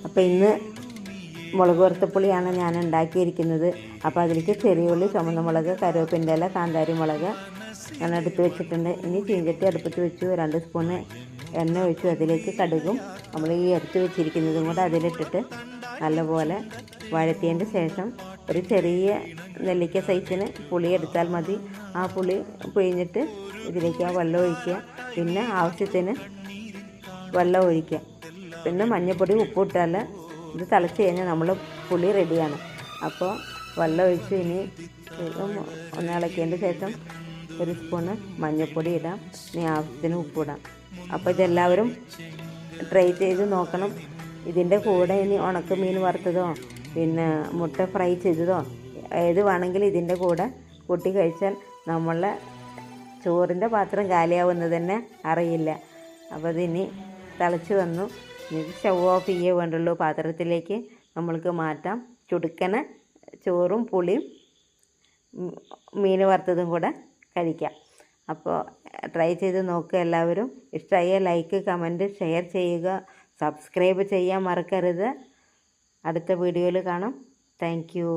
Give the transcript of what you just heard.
അപ്പോൾ ഇന്ന് മുളക് വറുത്തപ്പുളിയാണ് ഞാൻ ഉണ്ടാക്കിയിരിക്കുന്നത്. അപ്പോൾ അതിലേക്ക് ചെറിയ ഉള്ളി, ചുമന്ന മുളക്, കറിവേപ്പിൻ്റെ ഇല, കാന്താരി മുളക് ഞാൻ എടുത്ത് വെച്ചിട്ടുണ്ട്. ഇനി ചീഞ്ചട്ടി അടുപ്പത്ത് വെച്ചു, 2 സ്പൂണ് എണ്ണ ഒഴിച്ചു. അതിലേക്ക് കടുകും നമ്മൾ ഈ എടുത്ത് വെച്ചിരിക്കുന്നതും കൂടെ അതിലിട്ടിട്ട് നല്ലപോലെ വഴറ്റിയതിൻ്റെ ശേഷം ഒരു ചെറിയ നെല്ലിക്ക സൈസിന് പുളി എടുത്താൽ മതി. ആ പുളി പിഴിഞ്ഞിട്ട് ഇതിലേക്ക് ആ വെള്ളം ഒഴിക്കുക. പിന്നെ ആവശ്യത്തിന് വെള്ളം ഒഴിക്കുക. പിന്നെ മഞ്ഞൾപ്പൊടി, ഉപ്പിട്ടാൽ ഇത് തിളച്ച് കഴിഞ്ഞാൽ നമ്മൾ പുളി റെഡിയാണ്. അപ്പോൾ വെള്ളം ഒഴിച്ച് ഇനി ഒന്ന് ഇളക്കിയതിൻ്റെ ശേഷം 1 സ്പൂണ് മഞ്ഞൾപ്പൊടി ഇടാം. ഇനി ആവശ്യത്തിന് ഉപ്പിടാം. അപ്പോൾ ഇതെല്ലാവരും ട്രൈ ചെയ്ത് നോക്കണം. ഇതിൻ്റെ കൂടെ ഇനി ഉണക്ക മീൻ വറുത്തതോ പിന്നെ മുട്ട ഫ്രൈ ചെയ്തതോ ഏത് വേണമെങ്കിലും ഇതിൻ്റെ കൂടെ കൂട്ടി കഴിച്ചാൽ നമ്മളെ ചോറിൻ്റെ പാത്രം കാലിയാവുന്നത് തന്നെ അറിയില്ല. അപ്പോൾ ഇതിനി തിളച്ച് വന്നു. ഇത് സ്റ്റവ് ഓഫ് ചെയ്യേ വേണ്ടുള്ളൂ. പാത്രത്തിലേക്ക് നമ്മൾക്ക് മാറ്റാം. ചുടുക്കനെ ചോറും പുളിയും മീൻ വറുത്തതും കൂടെ കഴിക്കാം. അപ്പോൾ ട്രൈ ചെയ്ത് നോക്കുക എല്ലാവരും. ഇഷ്ടമായ ലൈക്ക്, കമൻറ്റ്, ഷെയർ ചെയ്യുക. സബ്സ്ക്രൈബ് ചെയ്യാൻ മറക്കരുത്. അടുത്ത വീഡിയോയിൽ കാണാം. Thank you.